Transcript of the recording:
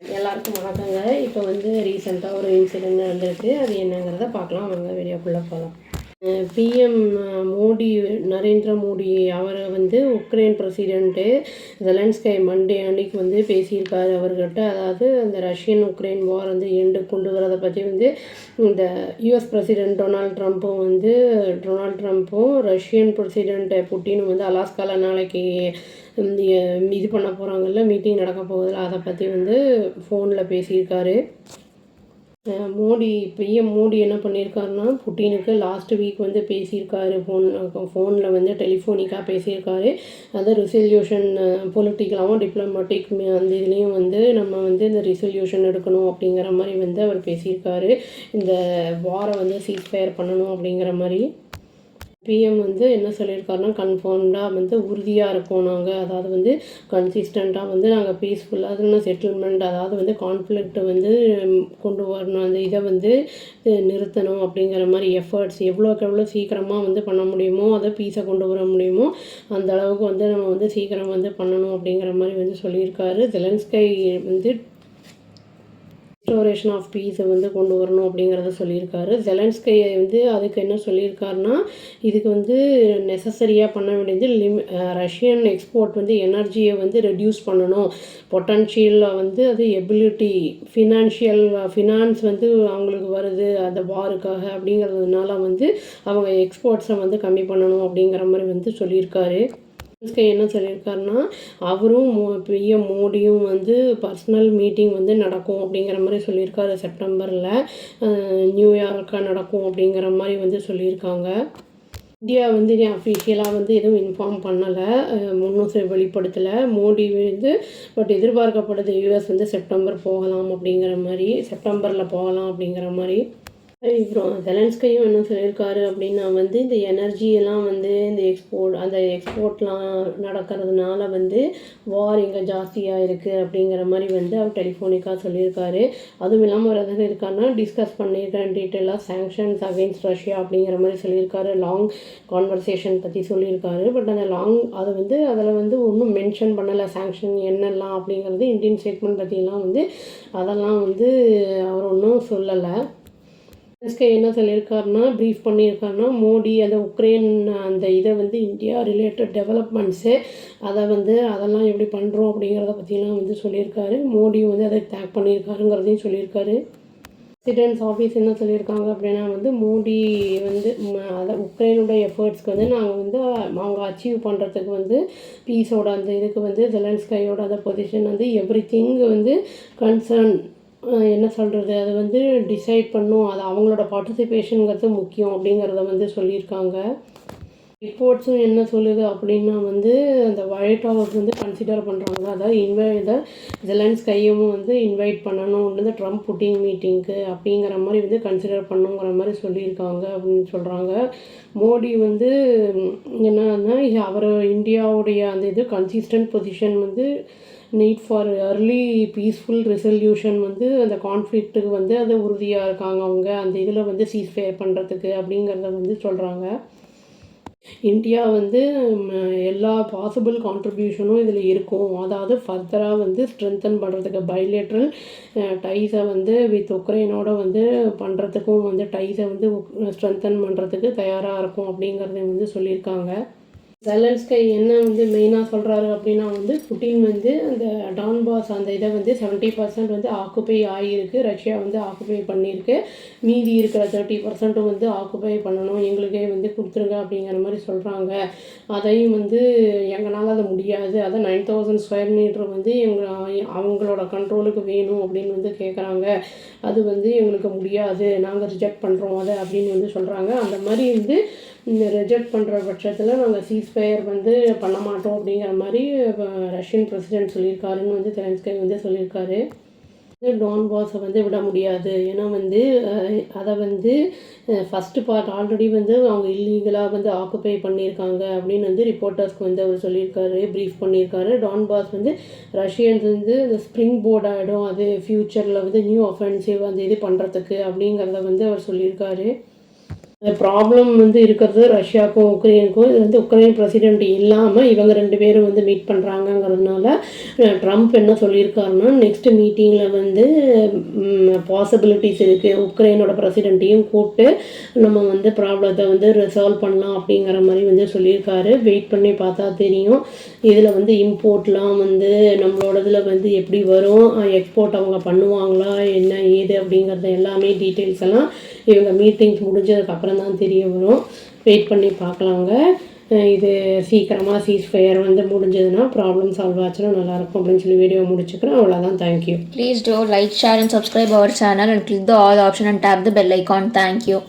எல்லாருக்கும் வணக்கங்க. இப்போ வந்து ரீசெண்டாக ஒரு இன்சிடென்ட் நடந்திருக்கு. அது என்னங்கிறத பார்க்கலாம் வாங்க, வீடியோக்குள்ளே போகலாம். பிஎம் மோடி, நரேந்திர மோடி அவரை வந்து உக்ரைன் பிரசிடெண்ட்டு ஜெலன்ஸ்கை மண்டே அன்னைக்கு வந்து பேசியிருக்காரு அவர்கிட்ட. அதாவது அந்த ரஷ்யன் உக்ரைன் வார் வந்து எண்டு கொண்டு வரதை பற்றி வந்து இந்த யூஎஸ் பிரசிடெண்ட் டொனால்ட் ட்ரம்ப்பும் ரஷ்யன் பிரசிடெண்ட் புட்டினும் வந்து அலாஸ்காவில் நாளைக்கு இது பண்ண போகிறாங்கல்ல, மீட்டிங் நடக்க போகுதில்ல, அதை பற்றி வந்து ஃபோனில் பேசியிருக்காரு. பிஎம் மோடி என்ன பண்ணியிருக்காருன்னா, புட்டினுக்கு லாஸ்ட் வீக் வந்து பேசியிருக்காரு. ஃபோனில் வந்து டெலிஃபோனிக்காக பேசியிருக்காரு. அது ரிசல்யூஷன் பொலிட்டிக்கலாகவும் டிப்ளமேட்டிக் அந்த இதுலேயும் வந்து நம்ம வந்து இந்த ரிசல்யூஷன் எடுக்கணும் அப்படிங்கிற மாதிரி வந்து அவர் பேசியிருக்காரு. இந்த வாரை வந்து சீஸ்ஃபயர் பண்ணணும் அப்படிங்கிற மாதிரி. பிஎம் வந்து என்ன சொல்லியிருக்காருன்னா, கன்ஃபார்ம்டாக வந்து உறுதியாக இருக்கோம் நாங்கள், அதாவது வந்து கன்சிஸ்டண்ட்டாக வந்து நாங்கள் பீஸ்ஃபுல்லாக செட்டில்மெண்ட், அதாவது வந்து கான்ஃப்ளிக்ட் வந்து கொண்டு வரணும், அந்த இதை வந்து நிறுத்தணும் அப்படிங்கிற மாதிரி எஃபர்ட்ஸ் எவ்வளோக்கு எவ்வளோ சீக்கிரமாக வந்து பண்ண முடியுமோ, அதை பீஸை கொண்டு வர முடியுமோ அந்த அளவுக்கு வந்து நம்ம வந்து சீக்கிரம் வந்து பண்ணணும் அப்படிங்கிற மாதிரி வந்து சொல்லியிருக்காரு. ஜெலன்ஸ்கை வந்து ரெஸ்டோரேஷன் ஆஃப் பீஸை வந்து கொண்டு வரணும் அப்படிங்கிறத சொல்லியிருக்காரு. ஜெலன்ஸ்கையை வந்து அதுக்கு என்ன சொல்லியிருக்காருன்னா, இதுக்கு வந்து நெசசரியாக பண்ண வேண்டியது ரஷ்யன் எக்ஸ்போர்ட் வந்து எனர்ஜியை வந்து ரெடியூஸ் பண்ணணும், பொட்டன்ஷியலில் வந்து அது எபிலிட்டி ஃபினான்ஸ் வந்து அவங்களுக்கு வருது அந்த வாருக்காக, அப்படிங்கிறதுனால வந்து அவங்க எக்ஸ்போர்ட்ஸை வந்து கம்மி பண்ணணும் அப்படிங்கிற மாதிரி வந்து சொல்லியிருக்காரு. என்ன சொல்லியிருக்காருன்னா, அவரும் பிஎம் மோடியும் வந்து பர்சனல் மீட்டிங் வந்து நடக்கும் அப்படிங்கிற மாதிரி சொல்லியிருக்காரு. செப்டம்பரில் நியூயார்க்காக நடக்கும் அப்படிங்கிற மாதிரி வந்து சொல்லியிருக்காங்க. இந்தியா வந்து அஃபிஷியலாக வந்து எதுவும் இன்ஃபார்ம் பண்ணலை, முன்னும் வெளிப்படுத்தலை. மோடி வந்து பட் எதிர்பார்க்கப்படுது யூஎஸ் வந்து செப்டம்பரில் போகலாம் அப்படிங்கிற மாதிரி. அப்புறம் ஜெலன்ஸ்கையும் என்ன சொல்லியிருக்காரு அப்படின்னா வந்து, இந்த எனர்ஜியெல்லாம் வந்து இந்த எக்ஸ்போர்ட்லாம் நடக்கிறதுனால வந்து வார் இங்கே ஜாஸ்தியாக இருக்குது அப்படிங்கிற மாதிரி வந்து அவர் டெலிஃபோனிக்காக சொல்லியிருக்காரு. அதுவும் இல்லாமல் அவர் எதாவது இருக்காருன்னா, டிஸ்கஸ் பண்ணியிருக்கேன் டீட்டெயிலாக சாங்ஷன்ஸ் அகெயின்ஸ்ட் ரஷ்யா அப்படிங்கிற மாதிரி சொல்லியிருக்காரு. லாங் கான்வர்சேஷன் பற்றி சொல்லியிருக்காரு. பட் அந்த அது வந்து அதில் வந்து ஒன்றும் மென்ஷன் பண்ணலை, சாங்ஷன் என்னெல்லாம் அப்படிங்கிறது, இந்தியன் ஸ்டேட்மெண்ட் பற்றிலாம் வந்து அதெல்லாம் வந்து அவர் ஒன்றும் சொல்லலை. ஜெலன்ஸ்கை என்ன சொல்லியிருக்காருன்னா, ப்ரீஃப் பண்ணியிருக்காருன்னா, மோடி அந்த உக்ரைன் அந்த இதை வந்து இந்தியா ரிலேட்டட் டெவலப்மெண்ட்ஸு அதெல்லாம் எப்படி பண்ணுறோம் அப்படிங்கிறத பற்றிலாம் வந்து சொல்லியிருக்காரு. மோடியும் வந்து அதை டேக் பண்ணியிருக்காருங்கிறதையும் சொல்லியிருக்காரு. பிரசிடென்ட்ஸ் ஆஃபீஸ் என்ன சொல்லியிருக்காங்க அப்படின்னா வந்து, மோடி வந்து அதை உக்ரைனோட எஃபர்ட்ஸ்க்கு வந்து நாங்கள் வந்து அவங்க அச்சீவ் பண்ணுறதுக்கு வந்து பீஸோட அந்த இதுக்கு வந்து ஜெலன்ஸ்கையோட அந்த பொசிஷன் வந்து எவ்ரிதிங் வந்து கன்சர்ன் என்ன சொல்கிறது, அது வந்து டிசைட் பண்ணும், அது அவங்களோட பார்ட்டிசிபேஷனுங்கிறது முக்கியம் அப்படிங்கிறத வந்து சொல்லியிருக்காங்க. ரிப்போர்ட்ஸும் என்ன சொல்லுது அப்படின்னா வந்து, அந்த ஒயிட் ஹவுஸ் வந்து கன்சிடர் பண்ணுறாங்க, அதாவது ஜெலன்ஸ்கையும் வந்து இன்வைட் பண்ணணும் வந்து ட்ரம்ப் புட்டின் மீட்டிங்க்கு அப்படிங்கிற மாதிரி வந்து கன்சிடர் பண்ணுங்கிற மாதிரி சொல்லியிருக்காங்க அப்படின்னு சொல்கிறாங்க. மோடி வந்து என்னன்னா, அவர் இந்தியாவுடைய அந்த இது கன்சிஸ்டன்ட் பொசிஷன் வந்து need for early peaceful resolution வந்து அந்த கான்ஃப்ளிக்ட்டுக்கு வந்து அது உறுதியாக இருக்காங்க அவங்க, அந்த இதில் வந்து சீஸ்ஃபயர் பண்ணுறதுக்கு அப்படிங்கிறத வந்து சொல்கிறாங்க. இந்தியா வந்து எல்லா பாசிபிள் கான்ட்ரிபியூஷனும் இதில் இருக்கும், அதாவது ஃபர்தராக வந்து ஸ்ட்ரென்தன் பண்ணுறதுக்கு பைலேட்ரல் டைஸை வந்து வித் உக்ரைனோட வந்து பண்ணுறதுக்கும் வந்து டைஸை வந்து ஸ்ட்ரென்தன் பண்ணுறதுக்கு தயாராக இருக்கும் அப்படிங்கிறத வந்து சொல்லியிருக்காங்க. ஜெலன்ஸ்கை என்ன வந்து மெயினாக சொல்கிறாரு அப்படின்னா வந்து, புட்டின் வந்து அந்த டான்பாஸ் அந்த இதை வந்து 70% வந்து ஆக்குப்பை ஆகியிருக்கு, ரஷ்யா வந்து ஆக்குப்பை பண்ணியிருக்கு, மீதி இருக்கிற 30% வந்து ஆக்குப்பை பண்ணணும், எங்களுக்கே வந்து கொடுத்துருங்க அப்படிங்கிற மாதிரி சொல்கிறாங்க. அதையும் வந்து எங்களால் அது முடியாது, அதை 9000 ஸ்கொயர் மீட்டர் வந்து அவங்களோட கண்ட்ரோலுக்கு வேணும் அப்படின்னு வந்து கேட்குறாங்க, அது வந்து எங்களுக்கு முடியாது, நாங்கள் ரிஜெக்ட் பண்ணுறோம் அதை அப்படின்னு வந்து சொல்கிறாங்க. அந்த மாதிரி வந்து இந்த ரிஜெக்ட் பண்ணுற பட்சத்தில் நாங்கள் சீஸ்ஃபயர் வந்து பண்ண மாட்டோம் அப்படிங்கிற மாதிரி ரஷ்யன் பிரசிடென்ட் சொல்லியிருக்காருன்னு வந்து ஜெலன்ஸ்கை வந்து சொல்லியிருக்காரு. டான்பாஸை வந்து விட முடியாது, ஏன்னா வந்து அதை வந்து ஃபஸ்ட்டு பார்ட் ஆல்ரெடி வந்து அவங்க இல்லீகலாக வந்து ஆக்குப்பை பண்ணியிருக்காங்க அப்படின்னு வந்து ரிப்போர்ட்டர்ஸ்க்கு வந்து அவர் சொல்லியிருக்காரு, ப்ரீஃப் பண்ணியிருக்காரு. டான்பாஸ் வந்து ரஷ்யன்ஸ் வந்து அந்த ஸ்ப்ரிங் போர்ட் ஆகிடும், அது ஃப்யூச்சரில் வந்து நியூ அஃபென்சிவ் அந்த இது பண்ணுறதுக்கு அப்படிங்கிறத வந்து அவர் சொல்லியிருக்காரு. ப்ராப்ளம் வந்து இருக்கிறது ரஷ்யாவுக்கும் உக்ரைனுக்கும். இது வந்து உக்ரைன் பிரசிடென்ட் இல்லாமல் இவங்க 2 பேரும் வந்து மீட் பண்ணுறாங்கங்கிறதுனால ட்ரம்ப் என்ன சொல்லியிருக்காருன்னா நெக்ஸ்ட் மீட்டிங்கில் வந்து பாசிபிலிட்டிஸ் இருக்குது, உக்ரைனோட பிரசிடென்ட்டையும் கூப்பிட்டு நம்ம வந்து ப்ராப்ளத்தை வந்து ரிசால்வ் பண்ணலாம் அப்படிங்கிற மாதிரி வந்து சொல்லியிருக்காரு. வெயிட் பண்ணி பார்த்தா தெரியும். இதில் வந்து இம்போர்ட்லாம் வந்து நம்மளோட இதில் வந்து எப்படி வரும், எக்ஸ்போர்ட் அவங்க பண்ணுவாங்களா என்ன ஏது அப்படிங்கிறது எல்லாமே டீட்டெயில்ஸ் எல்லாம் இவங்க மீட்டிங்ஸ் முடிஞ்சதுக்கப்புறம் தான் தெரிய வரும். வெயிட் பண்ணி பார்க்கலாங்க. இது சீக்கிரமாக சீஸ்ஃபயர் வந்து முடிஞ்சதுன்னா ப்ராப்ளம் சால்வ் ஆச்சுன்னா நல்லாயிருக்கும் அப்படின்னு சொல்லி வீடியோ முடிச்சுக்கிறேன். அவ்வளோதான். Thank you. Please do like, share and subscribe our channel and click the all option and tap the bell icon. Thank you.